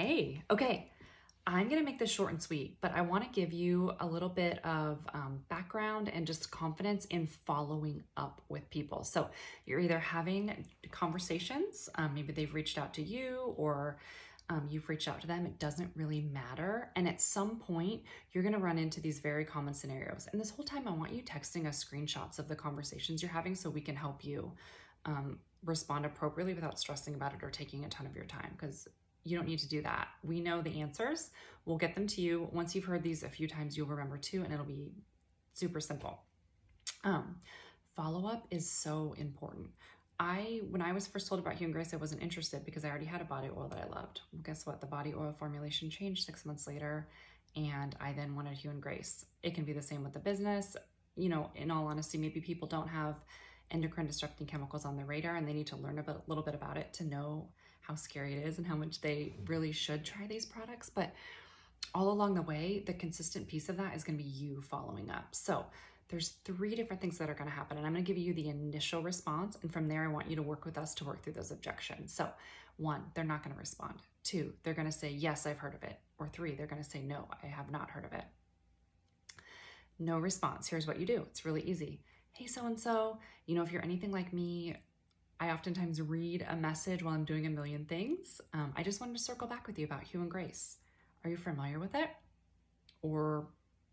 Hey, okay. I'm going to make this short and sweet, but I want to give you a little bit of background and just confidence in following up with people. So you're either having conversations, maybe they've reached out to you or you've reached out to them. It doesn't really matter. And at some point, you're going to run into these very common scenarios. And this whole time, I want you texting us screenshots of the conversations you're having so we can help you respond appropriately without stressing about it or taking a ton of your time, because you don't need to do that. We know the answers. We'll get them to you. Once you've heard these a few times, you'll remember too, and it'll be super simple. Follow-up is so important. When I was first told about Hue and Grace, I wasn't interested because I already had a body oil that I loved. Well, guess what? The body oil formulation changed 6 months later, and I then wanted Hue and Grace. It can be the same with the business. You know, in all honesty, maybe people don't have endocrine disrupting chemicals on their radar and they need to learn a little bit about it to know how scary it is and how much they really should try these products. But all along the way, the consistent piece of that is going to be you following up. So there's 3 different things that are going to happen, and I'm going to give you the initial response, and from there I want you to work with us to work through those objections. So 1, they're not going to respond. 2, they're going to say, yes, I've heard of it. Or 3, they're going to say, no, I have not heard of it. No response. Here's what you do. It's really easy. Hey, so-and-so, you know, if you're anything like me, I oftentimes read a message while I'm doing a million things. I just wanted to circle back with you about Hue and Grace. Are you familiar with it? Or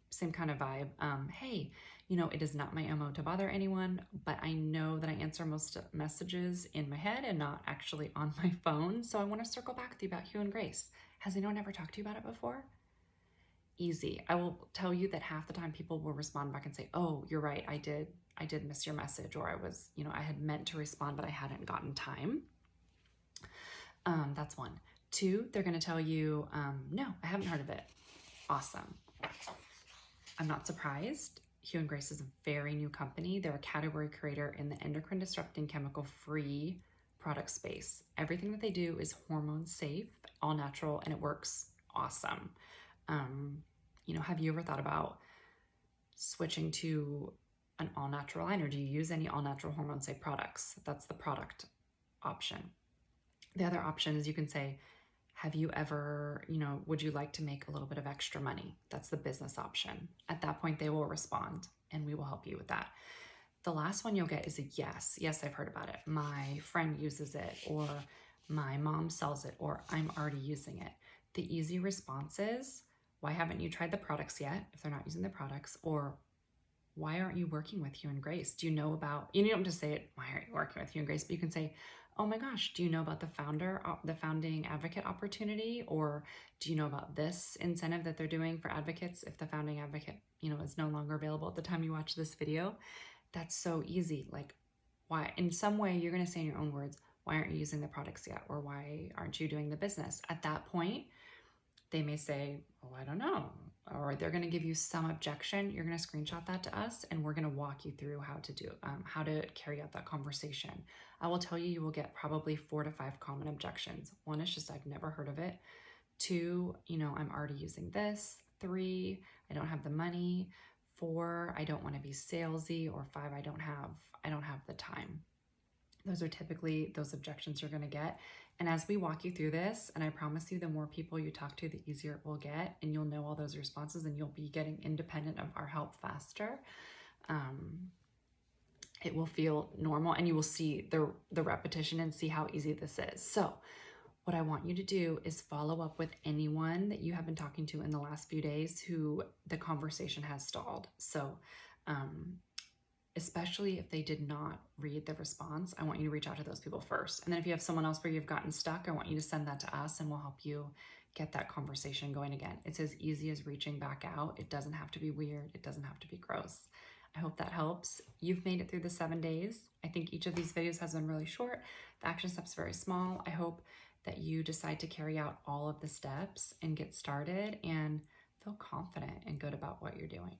same kind of vibe. Hey, you know, it is not my MO to bother anyone, but I know that I answer most messages in my head and not actually on my phone. So I want to circle back with you about Hue and Grace. Has anyone ever talked to you about it before? Easy. I will tell you that half the time people will respond back and say, oh, you're right, I did miss your message, or I was, you know, I had meant to respond, but I hadn't gotten time. That's 1. 2, they're going to tell you, no, I haven't heard of it. Awesome. I'm not surprised. Hue and Grace is a very new company. They're a category creator in the endocrine disrupting chemical free product space. Everything that they do is hormone safe, all natural, and it works awesome. You know, have you ever thought about switching to an all-natural line, or do you use any all-natural hormone-safe products? That's the product option. The other option is you can say, have you ever, you know, would you like to make a little bit of extra money? That's the business option. At that point, they will respond and we will help you with that. The last one you'll get is a yes. Yes, I've heard about it. My friend uses it, or my mom sells it, or I'm already using it. The easy response is, why haven't you tried the products yet if they're not using the products? Or why aren't you working with Hue and Grace? Do you know about, you don't just say it, why aren't you working with Hue and Grace? But you can say, oh my gosh, do you know about the founding advocate opportunity? Or do you know about this incentive that they're doing for advocates if the founding advocate, you know, is no longer available at the time you watch this video? That's so easy. Like, why, in some way, you're going to say in your own words, why aren't you using the products yet? Or why aren't you doing the business? At that point, they may say, oh, I don't know. Or they're going to give you some objection. You're going to screenshot that to us, and we're going to walk you through how to carry out that conversation. I will tell you, you will get probably 4 to 5 common objections. 1 is just, I've never heard of it. 2, you know, I'm already using this. 3, I don't have the money. 4, I don't want to be salesy. Or 5, I don't have the time. Those are typically those objections you're going to get. And as we walk you through this, and I promise you, the more people you talk to, the easier it will get, and you'll know all those responses, and you'll be getting independent of our help faster. It will feel normal, and you will see the repetition and see how easy this is. So what I want you to do is follow up with anyone that you have been talking to in the last few days who the conversation has stalled. So especially if they did not read the response, I want you to reach out to those people first. And then if you have someone else where you've gotten stuck, I want you to send that to us, and we'll help you get that conversation going again. It's as easy as reaching back out. It doesn't have to be weird. It doesn't have to be gross. I hope that helps. You've made it through the 7 days. I think each of these videos has been really short. The action steps very small. I hope that you decide to carry out all of the steps and get started and feel confident and good about what you're doing.